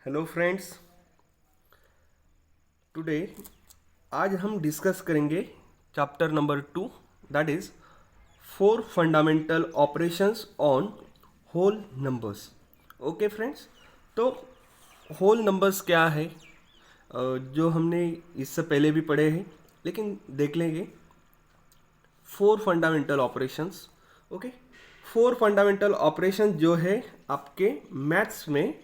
Hello friends, today आज हम discuss करेंगे chapter number 2, that is 4 fundamental operations on whole numbers. Okay friends, तो whole numbers क्या है जो हमने इससे पहले भी पढ़े हैं, लेकिन देख लेंगे 4 fundamental operations. Okay, 4 fundamental operation जो है आपके मैथ्स में,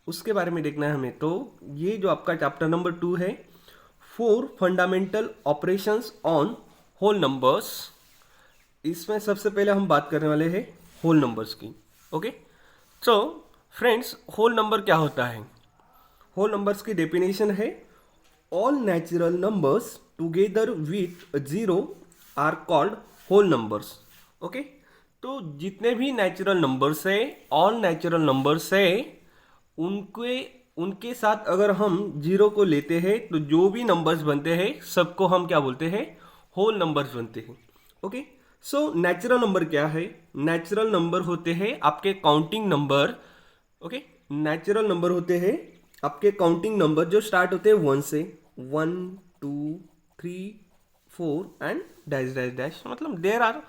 उसके बारे में देखना है हमें। तो ये जो आपका चैप्टर नंबर 2 है, 4 fundamental operations on whole numbers, इसमें सबसे पहले हम बात करने वाले हैं होल नंबर्स की। Okay, so friends, whole number क्या होता है? होल नंबर्स की डेफिनेशन है all natural numbers together with zero are called whole numbers. Okay, तो जितने भी नेचुरल नंबर्स है, ऑल नेचुरल नंबर्स है, उनके उनके साथ अगर हम जीरो को लेते हैं तो जो भी नंबर्स बनते हैं सबको हम क्या बोलते हैं? होल नंबर्स बनते हैं। ओके, सो नेचुरल नंबर क्या है? नेचुरल नंबर होते हैं आपके counting number. Okay, natural number होते हैं आपके काउंटिंग नंबर जो स्टार्ट होते हैं 1 से, 1 2 3 4 एंड डैश डैश डैश। मतलब there are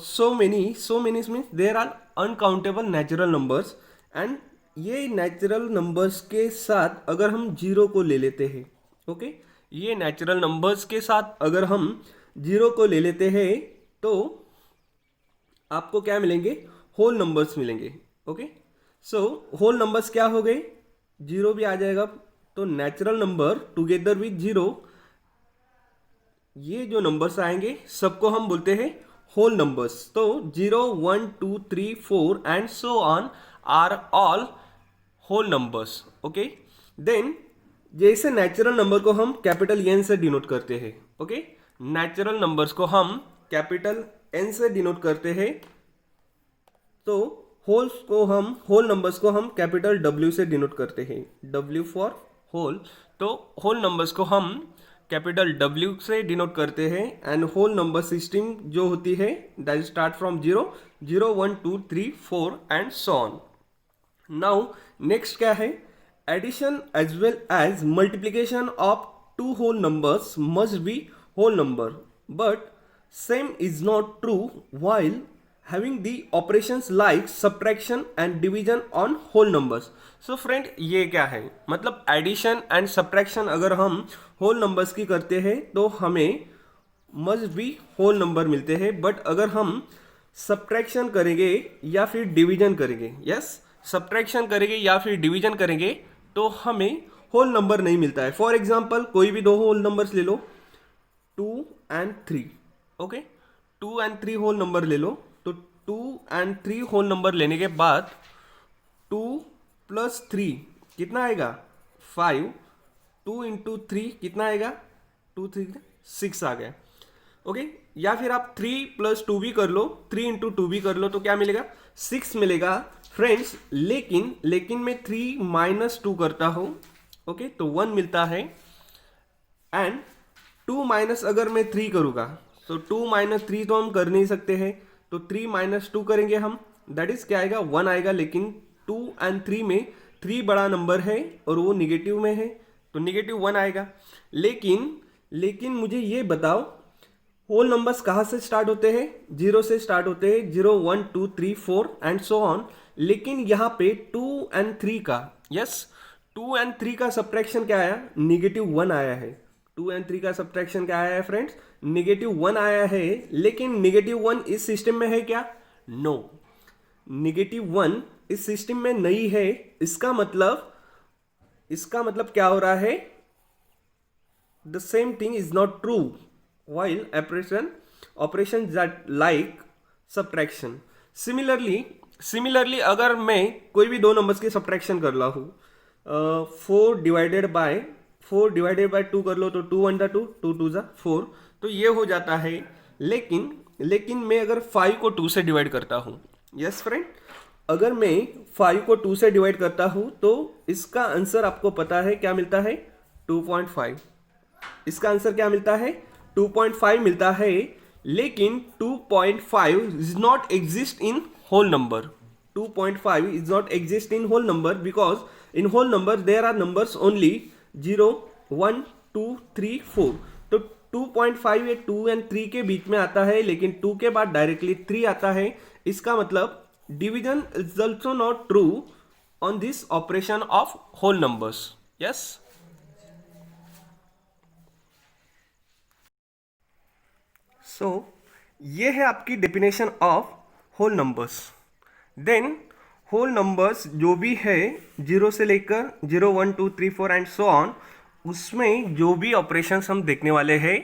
so many means there are uncountable natural numbers. And ये नेचुरल नंबर्स के साथ अगर हम जीरो को ले लेते हैं, ओके, ये नेचुरल नंबर्स के साथ अगर हम जीरो को ले लेते हैं तो आपको क्या मिलेंगे? होल नंबर्स मिलेंगे। ओके, सो होल नंबर्स क्या हो गए? जीरो भी आ जाएगा, तो natural number together with zero, ये जो नंबर्स आएंगे सबको हम बोलते हैं होल नंबर्स। तो 0 1 2 3 4 and so on are all whole numbers. Okay, then जैसे नेचुरल नंबर को हम कैपिटल एन से डिनोट करते हैं। ओके, नेचुरल नंबर्स को हम कैपिटल एन से डिनोट करते हैं, तो होल नंबर्स को हम कैपिटल डब्ल्यू से डिनोट करते हैं, डब्ल्यू फॉर होल। तो होल नंबर्स को हम कैपिटल डब्ल्यू से डिनोट करते हैं। एंड होल नंबर सिस्टम जो होती है that start from 0 0 1 2 3 4 and so on. Now next क्या है? Addition as well as multiplication of two whole numbers must be whole number, but same is not true while having the operations like subtraction and division on whole numbers. So friend, ये क्या है? मतलब addition and subtraction अगर हम whole numbers की करते हैं तो हमें मस्ट बी होल नंबर मिलते हैं, बट अगर हम सब्ट्रैक्शन करेंगे या फिर डिवीजन करेंगे, यस, सब्ट्रैक्शन करेंगे या फिर डिवीजन करेंगे तो हमें होल नंबर नहीं मिलता है। फॉर एग्जाम्पल कोई भी दो होल नंबर्स ले लो, 2 and 3। Okay, 2 and 3 whole number ले लो, तो 2 एंड 3 होल नंबर लेने के बाद 2 प्लस 3 कितना आएगा? 5। 2 इंटू 3 कितना आएगा? 2 3 6 आ गया। ओके, या फिर आप 3 प्लस 2 भी कर लो, 3 इंटू 2 भी कर लो, तो क्या मिलेगा? 6 मिलेगा फ्रेंड्स। लेकिन मैं 3 माइनस 2 करता हूँ, ओके, तो 1 मिलता है। एंड 2 माइनस अगर मैं 3 करूँगा तो 2 माइनस 3 तो हम कर नहीं सकते हैं, तो 3 माइनस 2 करेंगे हम, दैट इज क्या आएगा? 1 आएगा। लेकिन 2 एंड 3 में 3 बड़ा नंबर है और वो निगेटिव में है, तो निगेटिव 1 आएगा। लेकिन मुझे ये बताओ, होल नंबर्स कहाँ से स्टार्ट होते हैं? जीरो से स्टार्ट होते हैं, 0 1 2 3 4 एंड सो ऑन। लेकिन यहाँ पे 2 एंड 3 का, यस, 2 एंड 3 का सब्ट्रैक्शन क्या आया? निगेटिव 1 आया है। 2 एंड 3 का सब्ट्रैक्शन क्या आया है फ्रेंड्स? निगेटिव 1 आया है। लेकिन निगेटिव 1 इस सिस्टम में है क्या? नो, निगेटिव 1 इस सिस्टम में नहीं है। इसका मतलब क्या हो रहा है? The same thing is not true while operation that like subtraction. Similarly अगर मैं कोई भी दो नंबर्स की सब्ट्रैक्शन कर रहा हूँ, 4 डिवाइडेड बाय 2 कर लो, तो 2 1 2 2 2 4, तो ये हो जाता है। लेकिन मैं अगर 5 को 2 से डिवाइड करता हूँ, यस फ्रेंड, अगर मैं 5 को 2 से डिवाइड करता हूँ तो इसका आंसर आपको पता है क्या मिलता है? 2.5। इसका आंसर क्या मिलता है? 2.5 मिलता है। लेकिन 2.5 is not exist in whole number. 2.5 is not exist in whole number because in whole number there are numbers only 0, 1, 2, 3, 4. तो 2.5 ये 2 and 3 के बीच में आता है, लेकिन 2 के बाद डायरेक्टली 3 आता है. इसका मतलब division is also not true on this operation of whole numbers. Yes. So ये है आपकी definition of whole numbers. Then whole numbers जो भी है 0 से लेकर 0, 1, 2, 3, 4 एंड सो ऑन, उसमें जो भी ऑपरेशंस हम देखने वाले हैं,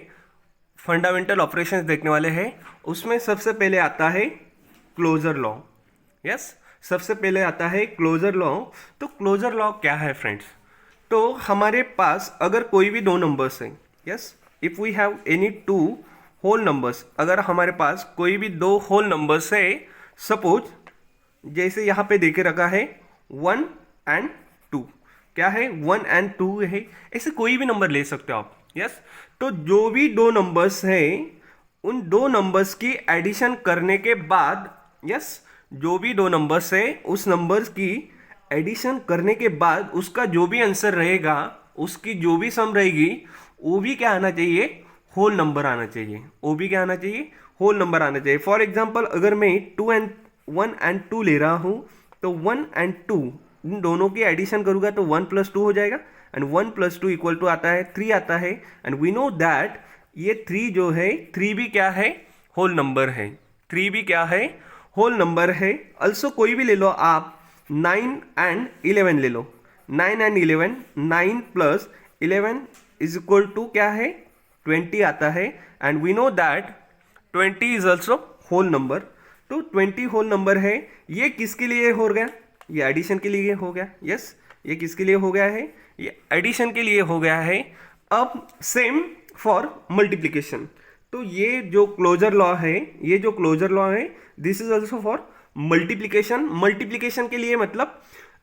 फंडामेंटल ऑपरेशंस देखने वाले हैं, उसमें सबसे पहले आता है क्लोजर लॉ. यस, सबसे पहले आता है क्लोजर लॉ. तो क्लोजर लॉ क्या है फ्रेंड्स? तो हमारे पास अगर कोई भी दो नंबर्स हैं, yes, if we have any two whole numbers, अगर हमारे पास कोई भी दो होल नंबर्स है, सपोज जैसे यहाँ पे देके रखा है 1 and 2, क्या है 1 and 2 है, ऐसे कोई भी नंबर ले सकते हो आप. यस. तो जो भी दो नंबर्स है, उन दो नंबर्स की एडिशन करने के बाद, यस, जो भी दो नंबर्स है उस नंबर्स की एडिशन करने के बाद उसका जो भी आंसर रहेगा, उसकी जो भी सम रहेगी, वो भी क्या आना चाहिए? होल नंबर आना चाहिए. वो भी क्या आना चाहिए? होल नंबर आना चाहिए. फॉर एग्जाम्पल अगर मैं 1 and 2 ले रहा हूँ, तो 1 and 2 इन दोनों की एडिशन करूँगा तो 1 + 2 हो जाएगा, एंड 1 + 2 इक्वल टू आता है 3 आता है. एंड वी नो दैट ये 3 जो है, 3 भी क्या है? होल नंबर है. 3 भी क्या है? होल नंबर है. अल्सो कोई भी ले लो आप, 9 and 11 ले लो. 9 and 11, 9 + 11 इज इक्वल टू क्या है? 20 आता है. And we know that 20 is also whole number. तो 20 होल नंबर है. ये किसके लिए हो गया? ये एडिशन के लिए हो गया. यस, ये किसके लिए हो गया है? ये एडिशन के लिए हो गया है. अब सेम फॉर मल्टीप्लिकेशन. तो ये जो क्लोजर लॉ है, ये जो क्लोजर लॉ है, this is also for multiplication. Multiplication के लिए मतलब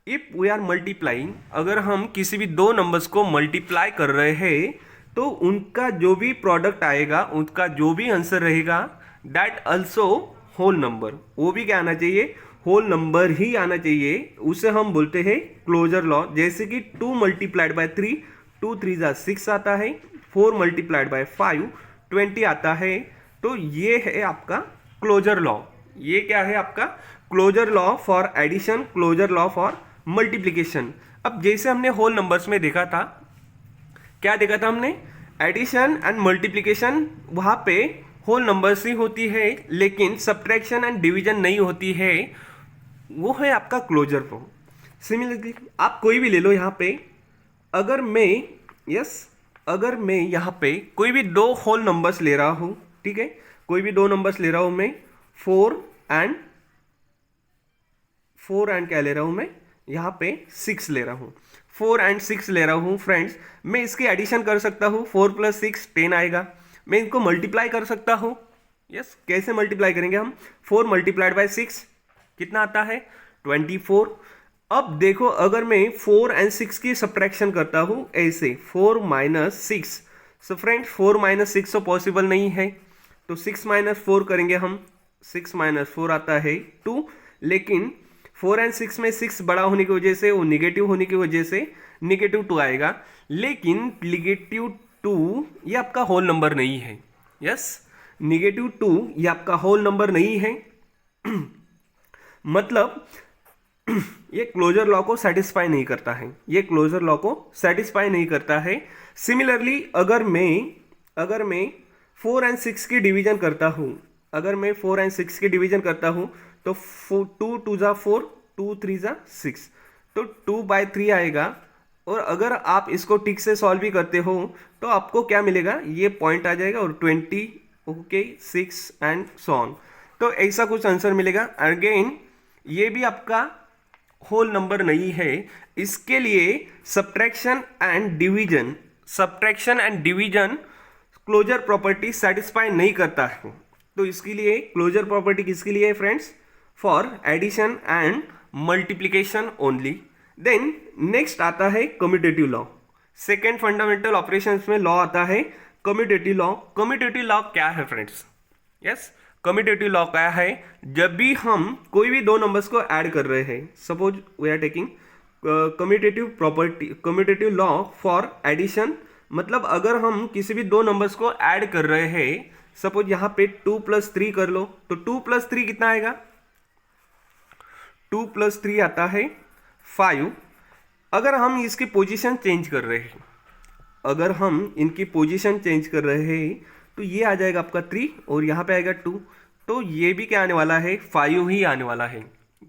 इफ वी आर मल्टीप्लाइंग, अगर हम किसी भी दो नंबर्स को मल्टीप्लाई कर रहे हैं, तो उनका जो भी प्रोडक्ट आएगा, उनका जो भी आंसर रहेगा, दैट ऑल्सो होल नंबर. वो भी क्या आना चाहिए? होल नंबर ही आना चाहिए. उसे हम बोलते हैं क्लोजर लॉ. जैसे कि 2 × 3, 2 × 3 = 6 आता है, 4 × 5 20 आता है. तो ये है आपका क्लोजर लॉ. ये क्या है आपका? Closure law for addition, closure law for multiplication. अब जैसे हमने होल नंबर्स में देखा था, क्या देखा था हमने? एडिशन एंड मल्टीप्लिकेशन, वहाँ पे होल नंबर्स ही होती है, लेकिन सब्ट्रैक्शन एंड डिवीजन नहीं होती है. वो है आपका क्लोजर लॉ. सिमिलरली आप कोई भी ले लो यहाँ पे, अगर मैं, यस, अगर मैं यहाँ पे कोई भी दो होल नंबर्स ले रहा हूँ, ठीक है, कोई भी दो नंबर्स ले रहा हूँ मैं, 4 and क्या ले रहा हूँ मैं? यहाँ पे 6 ले रहा हूँ. 4 and 6 ले रहा हूँ फ्रेंड्स. मैं इसकी एडिशन कर सकता हूँ. 4 + 6 10 आएगा. मैं इनको मल्टीप्लाई कर सकता हूँ. यस, कैसे मल्टीप्लाई करेंगे हम? 4 × 6 कितना आता है? 24. अब देखो, अगर मैं 4 and 6 की सब्ट्रैक्शन करता हूँ ऐसे, 4 - 6, सो फ्रेंड्स 4 - 6 तो पॉसिबल नहीं है, तो 6 - 4 करेंगे हम. 6 - 4 आता है 2, लेकिन 4 and 6 में 6 बड़ा होने की वजह से, वो निगेटिव होने की वजह से -2 आएगा. लेकिन -2 ये आपका होल नंबर नहीं है. यस, -2 ये आपका होल नंबर नहीं है. मतलब ये क्लोजर लॉ को सेटिस्फाई नहीं करता है. ये क्लोजर लॉ को सेटिस्फाई नहीं करता है. सिमिलरली अगर मैं 4 and 6 की डिवीजन करता हूँ, अगर मैं 4 and 6 की डिवीजन करता हूँ, तो 2 × 2 = 4, 2 × 3 = 6, तो 2/3 आएगा. और अगर आप इसको ठीक से सॉल्व भी करते हो, तो आपको क्या मिलेगा? ये पॉइंट आ जाएगा और 20, ओके, 6 एंड सो ऑन. तो ऐसा कुछ आंसर मिलेगा. अगेन ये भी आपका होल नंबर नहीं है. इसके लिए subtraction and division closure property satisfy नहीं करता है. तो इसके लिए क्लोजर प्रॉपर्टी किसके लिए है friends? For addition and multiplication only. Then next आता है commutative law. Second fundamental operations में लॉ आता है कम्यूटेटिव लॉ. कम्यूटेटिव लॉ क्या है फ्रेंड्स? यस, कम्यूटेटिव लॉ क्या है, जब भी हम कोई भी दो नंबर्स को ऐड कर रहे हैं, suppose we are taking commutative law for addition, मतलब अगर हम किसी भी दो नंबर्स को ऐड कर रहे हैं, सपोज यहाँ पे 2+3 कर लो, तो 2+3 कितना आएगा, 2+3 आता है 5। अगर हम इसकी पोजीशन चेंज कर रहे हैं, अगर हम इनकी पोजीशन चेंज कर रहे हैं, तो ये आ जाएगा आपका 3 और यहाँ पे आएगा 2, तो ये भी क्या आने वाला है, 5 ही आने वाला है।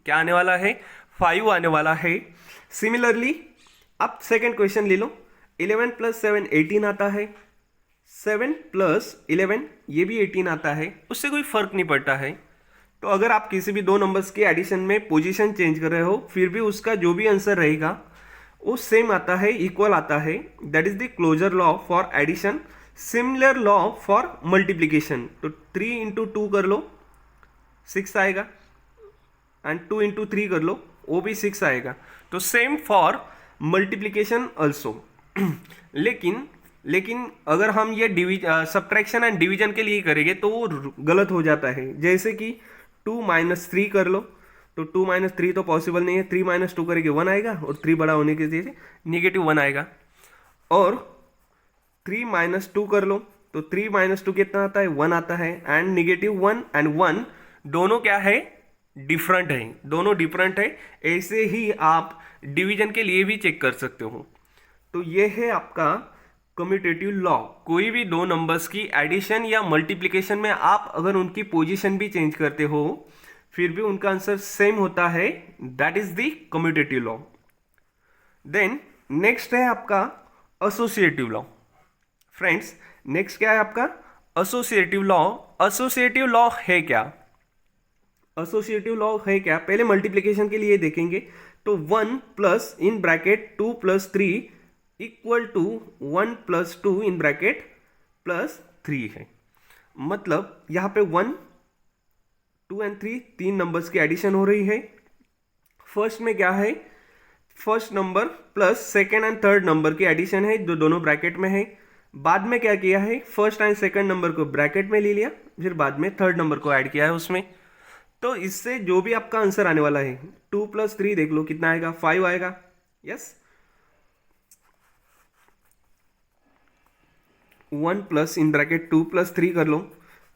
क्या आने वाला है, 5 आने वाला है। सिमिलरली आप सेकेंड क्वेश्चन ले लो, 11 + 7 18 आता है, 7 + 11 ये भी 18 आता है, उससे कोई फर्क नहीं पड़ता है। तो अगर आप किसी भी दो नंबर्स के एडिशन में पोजीशन चेंज कर रहे हो, फिर भी उसका जो भी आंसर रहेगा वो सेम आता है, इक्वल आता है। That is the closure law for addition. Similar law for multiplication, तो 3 × 2 कर लो 6 आएगा, एंड 2 × 3 कर लो वो भी 6 आएगा। तो सेम फॉर मल्टीप्लीकेशन ऑल्सो। लेकिन अगर हम ये सब्ट्रैक्शन एंड डिवीजन के लिए करेंगे तो वो गलत हो जाता है। जैसे कि 2 - 3 कर लो, तो 2 - 3 तो पॉसिबल नहीं है, 3 - 2 करेंगे 1 आएगा, और 3 बड़ा होने की वजह से -1 आएगा। और 3 - 2 कर लो, तो 3 - 2 कितना आता है, 1 आता है, एंड -1 एंड 1 दोनों क्या है, डिफरेंट है, दोनों डिफरेंट है। ऐसे ही आप डिवीजन के लिए भी चेक कर सकते हो। तो ये है आपका कम्यूटेटिव लॉ। कोई भी दो नंबर्स की एडिशन या मल्टीप्लिकेशन में आप अगर उनकी पोजीशन भी चेंज करते हो, फिर भी उनका आंसर सेम होता है, that is the commutative law. Then next है आपका एसोसिएटिव लॉ। फ्रेंड्स, नेक्स्ट क्या है आपका एसोसिएटिव लॉ। एसोसिएटिव लॉ है क्या, एसोसिएटिव लॉ है क्या, पहले मल्टीप्लिकेशन के लिए देखेंगे। तो 1 + in bracket 2 + 3 equal to 1 + 2 in bracket +3 है। मतलब यहाँ पे 1, 2 एंड 3 तीन नंबर्स की एडिशन हो रही है। फर्स्ट में क्या है, first number plus second and third number की एडिशन है, जो दोनों ब्रैकेट में है। बाद में क्या किया है, फर्स्ट एंड सेकेंड नंबर को ब्रैकेट में ले लिया, फिर बाद में थर्ड नंबर को ऐड किया है उसमें। तो इससे जो भी आपका आंसर आने वाला है, 2 + 3 देख लो कितना आएगा, 5 आएगा। यस, 1 + इन ब्रैकेट 2 + 3 कर लो,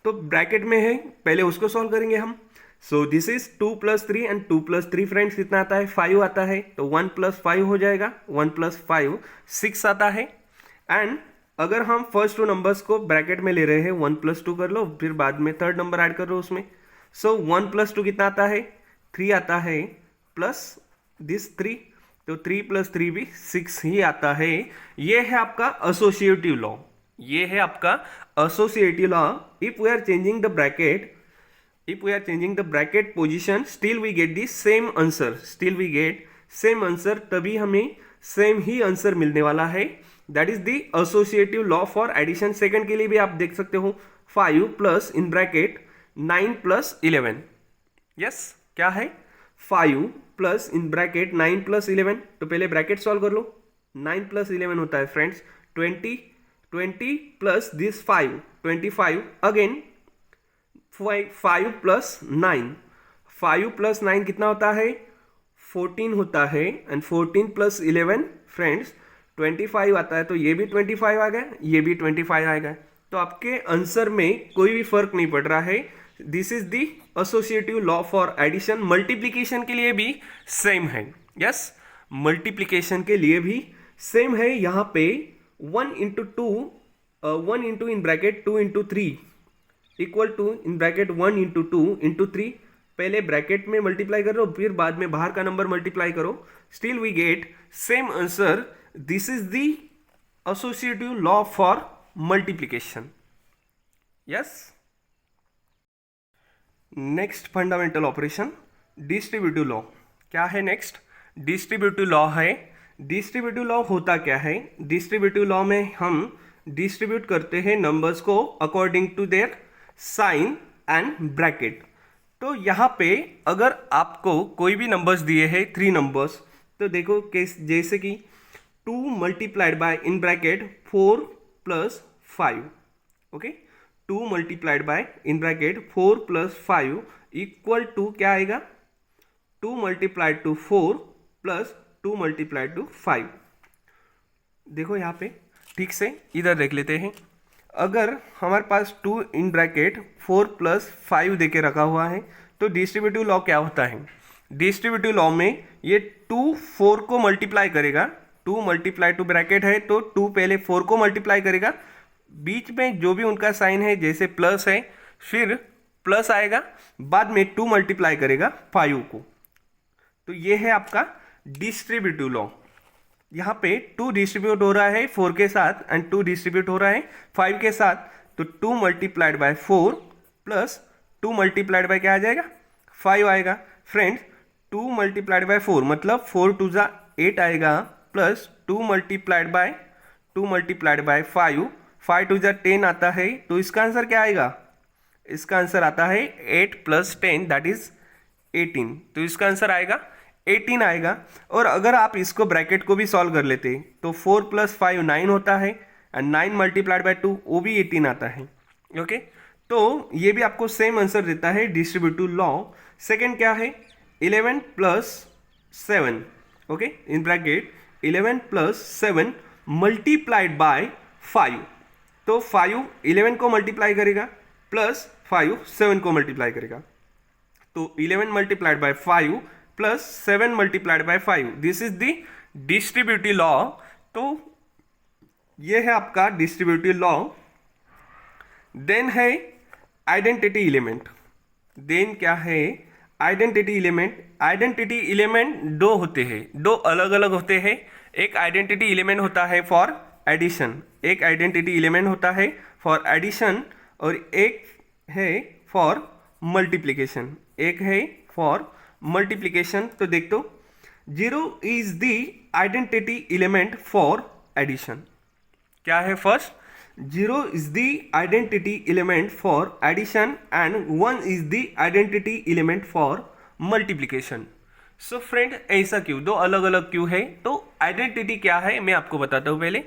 तो ब्रैकेट में है, पहले उसको सॉल्व करेंगे हम। So this is 2 + 3 and 2 + 3 friends कितना आता है, 5 आता है। तो 1 + 5 हो जाएगा, 1 + 5 6 आता है। एंड अगर हम फर्स्ट टू नंबर्स को ब्रैकेट में ले रहे हैं, 1 + 2 कर लो, फिर बाद में थर्ड नंबर ऐड कर लो उसमें। सो 1 + 2 कितना आता है, 3 आता है, प्लस दिस 3, तो 3 + 3 भी 6 ही आता है। ये है आपका एसोसिएटिव लॉ, ये है आपका associative law. If we are changing the bracket, if we are changing the bracket position, still we get the same answer, still we get same answer, तभी हमें सेम ही आंसर मिलने वाला है। That is the associative law for addition. Second के लिए भी आप देख सकते हो, 5 + इन ब्रैकेट 9 + 11। यस, क्या है, 5 + इन ब्रैकेट 9 + 11। तो पहले ब्रैकेट सॉल्व कर लो, 9 + 11 होता है फ्रेंड्स 20, 20 प्लस दिस 5, 25 अगेन 5 + 9, 5 + 9 कितना होता है, 14 होता है। एंड 14 + 11 फ्रेंड्स 25 आता है, तो ये भी 25 आ गया, ये भी 25 आएगा। तो आपके आंसर में कोई भी फर्क नहीं पड़ रहा है। This is the associative law for addition. Multiplication के लिए भी सेम है। यस, मल्टीप्लीकेशन के लिए भी सेम है। यहाँ पे 1 × 2, 1 × in bracket 2 × 3 equal to in bracket 1 × 2 × 3। पहले ब्रैकेट में मल्टीप्लाई करो, फिर बाद में बाहर का नंबर मल्टीप्लाई करो, still we get same answer. This is the associative law for multiplication. Yes, next fundamental operation, distributive law. क्या है नेक्स्ट, डिस्ट्रीब्यूटिव लॉ है। डिस्ट्रीब्यूटिव लॉ होता क्या है, डिस्ट्रीब्यूटिव लॉ में हम डिस्ट्रीब्यूट करते हैं नंबर्स को according to their sign and bracket. तो यहाँ पे अगर आपको कोई भी नंबर्स दिए हैं, 3 नंबर्स, तो देखो केस जैसे कि 2 × in bracket 4 + 5, okay, 2 multiplied by in bracket 4 plus 5 equal to क्या आएगा, 2 multiplied to 4 plus 2 multiplied to 5। देखो यहाँ पे ठीक से इधर देख लेते हैं। अगर हमारे पास 2 इन ब्रैकेट 4 प्लस 5 देके रखा हुआ है तो डिस्ट्रीब्यूटिव लॉ क्या होता है, डिस्ट्रीब्यूटिव लॉ में ये 2 4 को मल्टीप्लाई करेगा, 2 मल्टीप्लाई टू ब्रैकेट है तो 2 पहले 4 को मल्टीप्लाई करेगा, बीच में जो भी उनका साइन है जैसे प्लस है फिर प्लस आएगा, बाद में 2 मल्टीप्लाई करेगा 5 को। तो ये है आपका डिस्ट्रीब्यूटिव लॉ। यहाँ पे 2 डिस्ट्रीब्यूट हो रहा है 4 के साथ एंड 2 डिस्ट्रीब्यूट हो रहा है 5 के साथ, तो 2 multiplied bye 4 plus 2 multiplied bye क्या आ जाएगा, 5 आएगा। फ्रेंड्स 2 मल्टीप्लाइड बाय 4 मतलब 4 टू जा 8 आएगा, प्लस 2 मल्टीप्लाइड बाय 5 5 टू जा 10 आता है, तो इसका आंसर क्या आएगा, इसका आंसर आता है 8 प्लस 10 दैट इज 18। तो इसका आंसर आएगा 18 आएगा। और अगर आप इसको ब्रैकेट को भी सॉल्व कर लेते तो 4 प्लस 5 9 होता है एंड 9 मल्टीप्लाइड बाय 2 वो भी 18 आता है। ओके, तो ये भी आपको सेम आंसर देता है डिस्ट्रीब्यूटिव लॉ। सेकेंड क्या है, 11 plus 7, okay in bracket 11 plus 7 multiplied by 5, तो 5 11 को मल्टीप्लाई करेगा प्लस 5 7 को मल्टीप्लाई करेगा, तो 11 multiplied by 5 plus 7 multiplied by 5, this is the distributive law. तो ये है आपका डिस्ट्रीब्यूटिव लॉ। देन है आइडेंटिटी एलिमेंट। देन क्या है, आइडेंटिटी एलिमेंट। आइडेंटिटी एलिमेंट दो होते हैं, दो अलग अलग होते हैं। एक आइडेंटिटी एलिमेंट होता है फॉर एडिशन, एक आइडेंटिटी एलिमेंट होता है फॉर एडिशन और एक है फॉर मल्टीप्लिकेशन, एक है फॉर मल्टीप्लिकेशन। तो देख तो 0 is the identity element for addition. क्या है, first 0 is the identity element for addition and 1 is the identity element for multiplication. So friend ऐसा क्यों, दो अलग अलग क्यों है? तो आइडेंटिटी क्या है मैं आपको बताता हूँ पहले।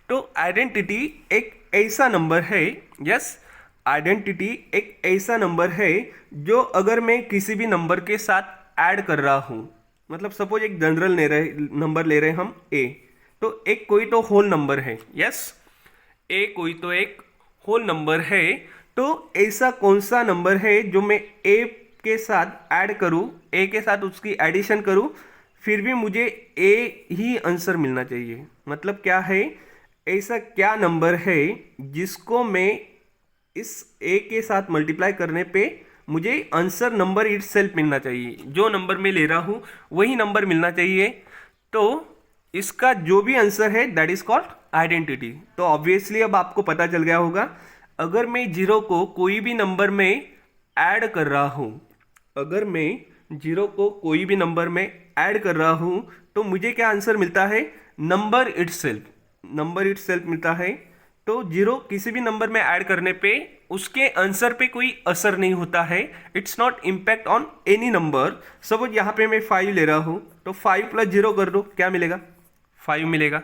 तो आइडेंटिटी एक ऐसा नंबर है, यस आइडेंटिटी एक ऐसा नंबर है जो अगर मैं किसी भी नंबर के साथ ऐड कर रहा हूँ, मतलब सपोज एक जनरल नंबर ले रहे हम ए, तो एक कोई तो होल नंबर है, यस ए कोई तो एक होल नंबर है, तो ऐसा कौन सा नंबर है जो मैं ए के साथ ऐड करूँ, ए के साथ उसकी एडिशन करूँ, फिर भी मुझे ए ही आंसर मिलना चाहिए। मतलब क्या है, ऐसा क्या नंबर है जिसको मैं इस ए के साथ मल्टीप्लाई करने पे मुझे आंसर नंबर इट सेल्फ मिलना चाहिए, जो नंबर मैं ले रहा हूँ वही नंबर मिलना चाहिए। तो इसका जो भी आंसर है दैट इज कॉल्ड आइडेंटिटी। तो ऑब्वियसली अब आपको पता चल गया होगा, अगर मैं जीरो को कोई भी नंबर में ऐड कर रहा हूँ, अगर मैं जीरो को कोई भी नंबर में ऐड कर रहा हूँ तो मुझे क्या आंसर मिलता है, नंबर इटसेल्फ, नंबर इटसेल्फ मिलता है। तो जीरो किसी भी नंबर में ऐड करने पे उसके आंसर पे कोई असर नहीं होता है, it's not impact on any number. Suppose यहाँ पे मैं 5 ले रहा हूँ तो 5 प्लस 0 कर दो, क्या मिलेगा, 5 मिलेगा।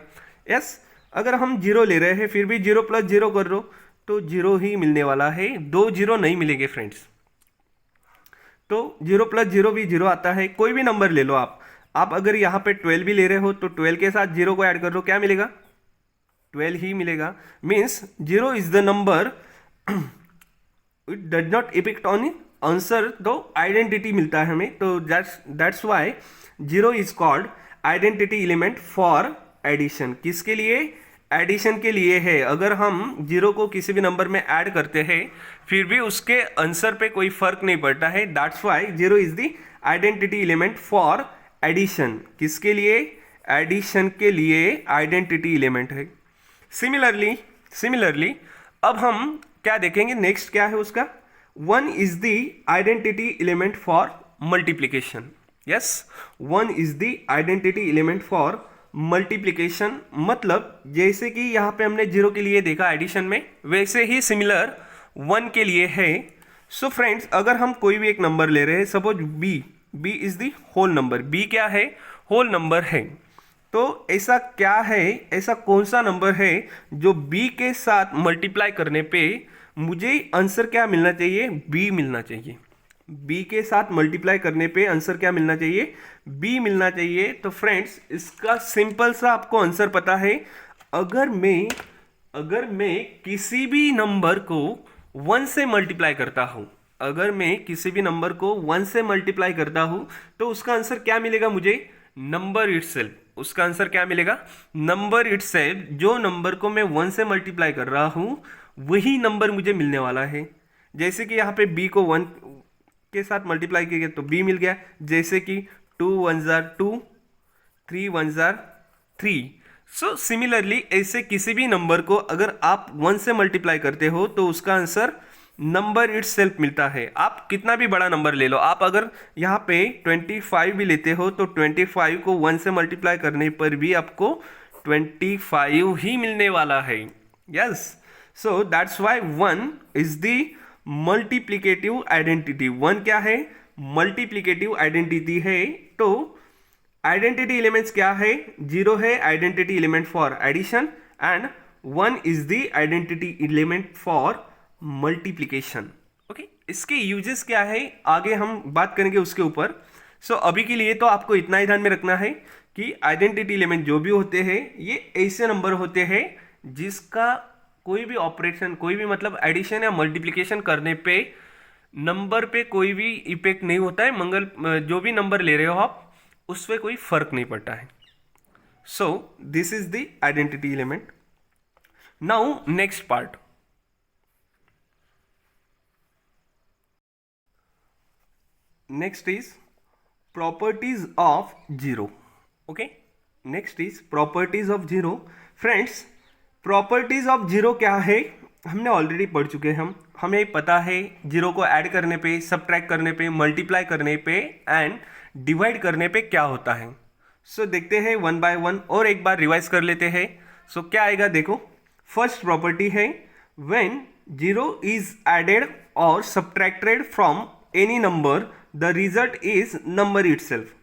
यस अगर हम 0 ले रहे हैं फिर भी 0 प्लस 0 कर दो तो 0 ही मिलने वाला है, 2 0 नहीं मिलेंगे फ्रेंड्स। तो 0 प्लस 0 भी 0 आता है। कोई भी नंबर ले लो आप अगर यहाँ पे 12 भी ले रहे हो तो 12 के साथ 0 को ऐड कर दो, क्या मिलेगा, 12 ही मिलेगा। Means 0 is the number it does not effect on answer, तो आइडेंटिटी मिलता है हमें। तो that's why 0 is called identity element for addition. किसके लिए, एडिशन के लिए है। अगर हम 0 को किसी भी नंबर में ऐड करते हैं फिर भी उसके आंसर पे कोई फर्क नहीं पड़ता है, that's why 0 is the identity element for addition. किसके लिए, एडिशन के लिए आइडेंटिटी एलिमेंट है। सिमिलरली अब हम क्या देखेंगे, नेक्स्ट क्या है उसका, 1 is the identity element for multiplication. Yes 1 is the identity element for multiplication. मतलब जैसे कि यहाँ पे हमने 0 के लिए देखा एडिशन में, वैसे ही सिमिलर 1 के लिए है। सो फ्रेंड्स अगर हम कोई भी एक नंबर ले रहे हैं, suppose B is the whole number, B क्या है, होल नंबर है। तो ऐसा क्या है, ऐसा कौन सा नंबर है जो b के साथ मल्टीप्लाई करने पे मुझे आंसर क्या मिलना चाहिए, बी मिलना चाहिए। बी के साथ मल्टीप्लाई करने पे आंसर क्या मिलना चाहिए, बी मिलना चाहिए। तो फ्रेंड्स इसका सिंपल सा आपको आंसर पता है। अगर मैं किसी भी नंबर को 1 से मल्टीप्लाई करता हूं, अगर मैं किसी भी नंबर को 1 से मल्टीप्लाई करता हूं तो उसका आंसर क्या मिलेगा मुझे, नंबर इटसेल्फ। उसका आंसर क्या मिलेगा, नंबर इटसेल्फ। जो नंबर को मैं 1 से मल्टीप्लाई कर रहा हूं वही नंबर मुझे मिलने वाला है। जैसे कि यहाँ पे बी को 1 के साथ मल्टीप्लाई किया तो बी मिल गया। जैसे कि 2 1 जार 2, 3 1 जार 3। सो सिमिलरली ऐसे किसी भी नंबर को अगर आप 1 से मल्टीप्लाई करते हो तो उसका आंसर नंबर इटसेल्फ मिलता है। आप कितना भी बड़ा नंबर ले लो, आप अगर यहाँ पे 25 भी लेते हो तो 25 को 1 से मल्टीप्लाई करने पर भी आपको 25 ही मिलने वाला है। Yes, so that's why 1 is the multiplicative identity. 1 क्या है, मल्टीप्लिकेटिव आइडेंटिटी है। तो आइडेंटिटी एलिमेंट्स क्या है, 0 है identity element for addition and 1 is the identity element for multiplication. Okay, इसके यूजेस क्या है आगे हम बात करेंगे उसके ऊपर। सो अभी के लिए तो आपको इतना ही ध्यान में रखना है कि आइडेंटिटी एलिमेंट जो भी होते हैं ये ऐसे नंबर होते हैं जिसका कोई भी ऑपरेशन, कोई भी मतलब एडिशन या मल्टीप्लिकेशन करने पे नंबर पे कोई भी इफेक्ट नहीं होता है। जो भी नंबर ले रहे हो आप उस पर कोई फर्क नहीं पड़ता है। So this is the identity element. Now next part, next is properties of zero. Okay, next is properties of zero. Friends properties of zero क्या है हमने ऑलरेडी पढ़ चुके हैं। हमें पता है जीरो को ऐड करने पे, सबट्रैक्ट करने पे, मल्टीप्लाई करने पे एंड डिवाइड करने पे क्या होता है। सो देखते हैं 1 बाय 1 और एक बार रिवाइज कर लेते हैं। सो क्या आएगा देखो, फर्स्ट प्रॉपर्टी है व्हेन जीरो इज एडेड और subtracted from any number the result is number itself.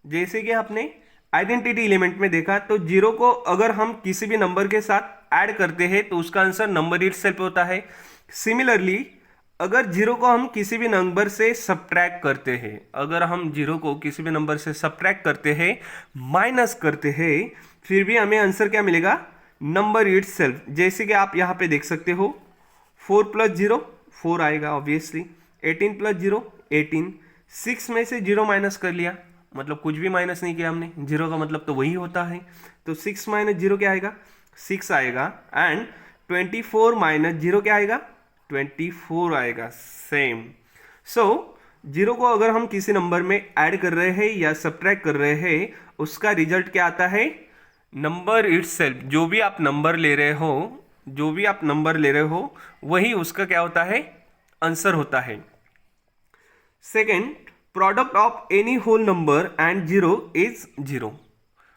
जैसे कि आपने आइडेंटिटी एलिमेंट में देखा तो जीरो को अगर हम किसी भी नंबर के साथ ऐड करते हैं तो उसका आंसर नंबर इटसेल्फ होता है। सिमिलरली अगर जीरो को हम किसी भी नंबर से सबट्रैक्ट करते हैं, अगर हम जीरो को किसी भी नंबर से सबट्रैक्ट करते हैं, माइनस करते हैं, फिर भी हमें आंसर क्या मिलेगा, नंबर इटसेल्फ। जैसे कि आप यहाँ पे देख सकते हो 4 + 0 4 आएगा ऑब्वियसली, 18 + 0 18, 6 में से 0 माइनस कर लिया, मतलब कुछ भी माइनस नहीं किया हमने, 0 का मतलब तो वही होता है। तो 6 - 0 क्या आएगा, 6 आएगा। एंड 24 - 0 क्या आएगा, 24 आएगा सेम। सो जीरो को अगर हम किसी नंबर में ऐड कर रहे हैं या सब्ट्रैक्ट कर रहे हैं उसका रिजल्ट क्या आता है, नंबर इटसेल्फ। जो भी आप नंबर ले रहे हो, जो भी आप नंबर ले रहे हो वही उसका क्या होता है, आंसर होता है। Second, product of any whole number and zero is zero.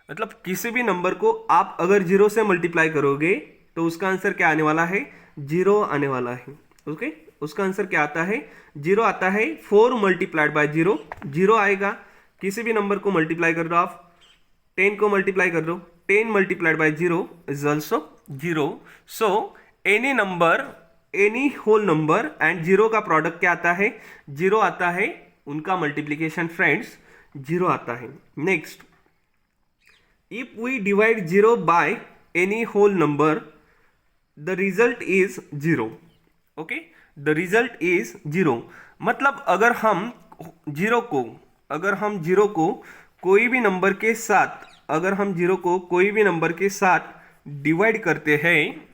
मतलब किसी भी नंबर को आप अगर जीरो से मल्टीप्लाई करोगे तो उसका आंसर क्या आने वाला है, जीरो आने वाला है। ओके, उसका आंसर क्या आता है, जीरो आता है। 4 × 0 जीरो आएगा। किसी भी नंबर को मल्टीप्लाई कर दो आप, 10 को मल्टीप्लाई कर दो, 10 × 0 is also zero. So any number, any whole number and zero का प्रोडक्ट क्या आता है, जीरो आता है। उनका मल्टीप्लीकेशन फ्रेंड्स जीरो आता है। Next, if we divide zero by any whole number the result is zero. Okay, the result is zero. मतलब अगर हम जीरो को कोई भी नंबर के साथ, अगर हम जीरो को कोई भी नंबर के साथ डिवाइड करते हैं,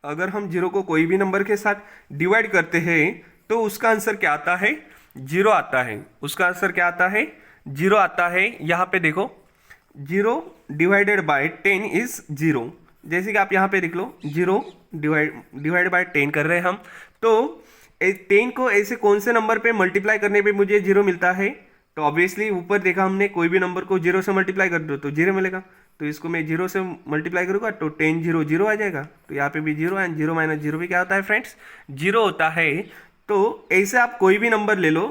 अगर हम जीरो को कोई भी नंबर के साथ डिवाइड करते हैं तो उसका आंसर क्या आता है, जीरो आता है। उसका आंसर क्या आता है, जीरो आता है। यहाँ पे देखो 0 डिवाइडेड बाय 10 इज जीरो। जैसे कि आप यहाँ पे देख लो 0 डिवाइड बाय 10 कर रहे हैं हम, तो 10 को ऐसे कौन से नंबर पे मल्टीप्लाई करने पे मुझे जीरो मिलता है, तो ऑब्वियसली ऊपर देखा हमने कोई भी नंबर को जीरो से मल्टीप्लाई कर दो तो जीरो मिलेगा। तो इसको मैं जीरो से मल्टीप्लाई करूँगा तो 10 0 0 आ जाएगा। तो यहाँ पे भी जीरो एंड 0 - 0 भी क्या होता है फ्रेंड्स, जीरो होता है। तो ऐसे आप कोई भी नंबर ले लो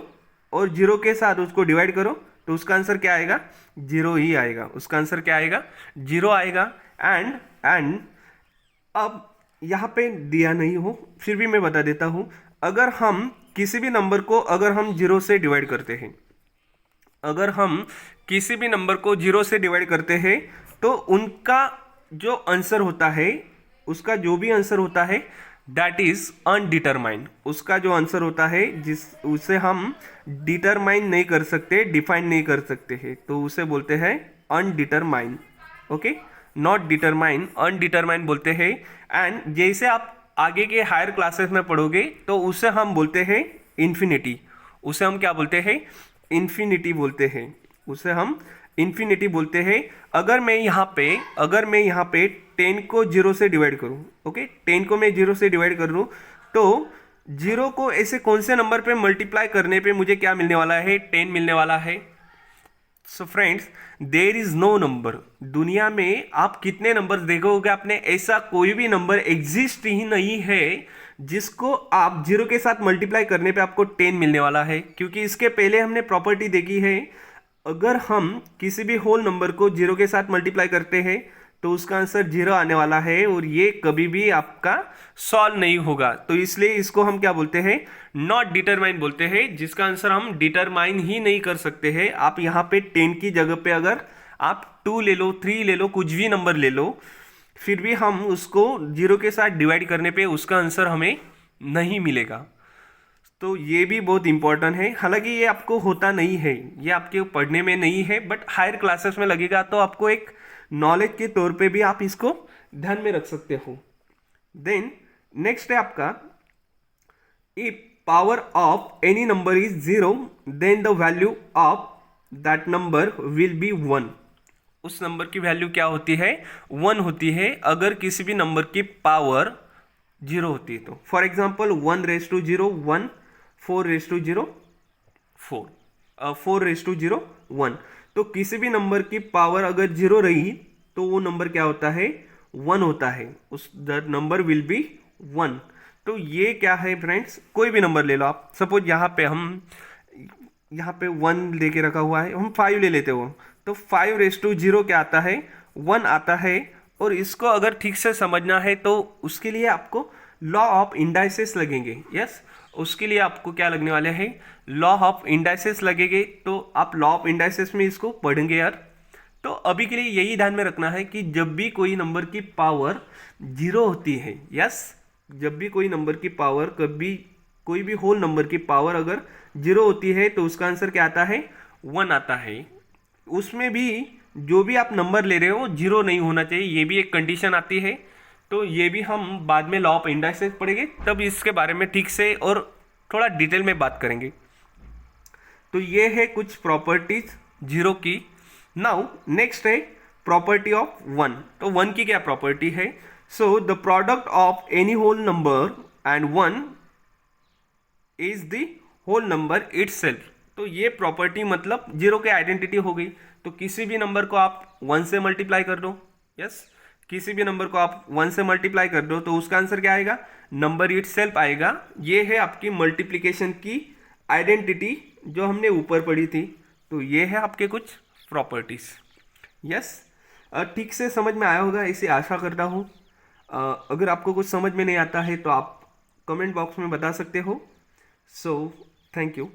और जीरो के साथ उसको डिवाइड करो तो उसका आंसर क्या आएगा, जीरो ही आएगा। उसका आंसर क्या आएगा, जीरो आएगा। एंड अब यहाँ पे दिया नहीं हो, फिर भी मैं बता देता हूँ। अगर हम किसी भी नंबर को अगर हम जीरो से डिवाइड करते हैं, अगर हम किसी भी नंबर को जीरो से डिवाइड करते हैं तो उनका जो आंसर होता है, उसका जो भी आंसर होता है दैट इज अनडिटरमाइंड। उसका जो आंसर होता है जिस उसे हम डिटरमाइन नहीं कर सकते, डिफाइन नहीं कर सकते हैं, तो उसे बोलते हैं अनडिटरमाइंड। ओके, नॉट डिटरमाइन, अनडिटरमाइन बोलते हैं। एंड जैसे आप आगे के हायर क्लासेस में पढ़ोगे तो उसे हम बोलते हैं इन्फिनिटी। उसे हम क्या बोलते हैं? इन्फिनिटी बोलते हैं। उसे हम इन्फिनिटी बोलते हैं। अगर मैं यहाँ पे 10 को जीरो से डिवाइड करूँ, ओके, 10 को मैं जीरो से डिवाइड कर लूँ तो जीरो को ऐसे कौन से नंबर पे मल्टीप्लाई करने पे मुझे क्या मिलने वाला है? 10 मिलने वाला है। So friends, there is no number, दुनिया में आप कितने नंबर देखोगे आपने, ऐसा कोई भी नंबर एग्जिस्ट ही नहीं है जिसको आप जीरो के साथ मल्टीप्लाई करने पे आपको 10 मिलने वाला है। क्योंकि इसके पहले हमने प्रॉपर्टी देखी है, अगर हम किसी भी होल नंबर को जीरो के साथ मल्टीप्लाई करते हैं तो उसका आंसर जीरो आने वाला है और ये कभी भी आपका सॉल्व नहीं होगा। तो इसलिए इसको हम क्या बोलते हैं? नॉट डिटरमाइन बोलते हैं, जिसका आंसर हम डिटरमाइन ही नहीं कर सकते हैं। आप यहाँ पे 10 की जगह पे अगर आप 2 ले लो, 3 ले लो, कुछ भी नंबर ले लो, फिर भी हम उसको जीरो के साथ डिवाइड करने पे उसका आंसर हमें नहीं मिलेगा। तो ये भी बहुत इंपॉर्टेंट है। हालांकि ये आपको होता नहीं है, ये आपके पढ़ने में नहीं है, बट हायर क्लासेस में लगेगा तो आपको एक नॉलेज के तौर पे भी आप इसको ध्यान में रख सकते हो। देन नेक्स्ट है आपका, if power of any number is zero then the value of that number will be one. उस नंबर की वैल्यू क्या होती है? 1 होती है अगर किसी भी नंबर की पावर जीरो होती है तो। For example 1 raise to zero 1, 4 raise to zero 4, 4 raise to zero 1। तो किसी भी नंबर की पावर अगर जीरो रही तो वो नंबर क्या होता है? 1 होता है। उस द नंबर विल बी 1। तो ये क्या है फ्रेंड्स? कोई भी नंबर ले लो आप। सपोज यहाँ पे 1 लेके रखा हुआ है, हम 5 ले लेते हो तो 5 रेस टू जीरो क्या आता है? 1 आता है। और इसको अगर ठीक से समझना है तो उसके लिए आपको लॉ ऑफ इंडाइसेस लगेंगे। यस, उसके लिए आपको क्या लगने वाले हैं? लॉ ऑफ इंडाइसेस लगेंगे। तो आप लॉ ऑफ इंडाइसेस में इसको पढ़ेंगे यार। तो अभी के लिए यही ध्यान में रखना है कि जब भी कोई नंबर की पावर जीरो होती है, यस, जब भी कोई नंबर की पावर, कभी कोई भी होल नंबर की पावर अगर जीरो होती है तो उसका आंसर क्या आता है? 1 आता है। उसमें भी जो भी आप नंबर ले रहे हो जीरो नहीं होना चाहिए, ये भी एक कंडीशन आती है। तो ये भी हम बाद में लॉ ऑफ इंडाइसेस पढ़ेंगे, तब इसके बारे में ठीक से और थोड़ा डिटेल में बात करेंगे। तो ये है कुछ प्रॉपर्टीज जीरो की। नाउ नेक्स्ट है प्रॉपर्टी ऑफ 1। तो 1 की क्या प्रॉपर्टी है? So the product of any whole number and 1 is the whole number itself. तो ये प्रॉपर्टी मतलब जीरो की आइडेंटिटी हो गई। तो किसी भी नंबर को आप 1 से मल्टीप्लाई कर दो, यस, किसी भी नंबर को आप 1 से मल्टीप्लाई कर दो तो उसका आंसर क्या आएगा? नंबर इटसेल्फ आएगा। ये है आपकी मल्टीप्लिकेशन की आइडेंटिटी जो हमने ऊपर पढ़ी थी। तो ये है आपके कुछ प्रॉपर्टीज। यस, ठीक से समझ में आया होगा इसे आशा करता हूँ। अगर आपको कुछ समझ में नहीं आता है तो आप कमेंट बॉक्स में बता सकते हो। So thank you.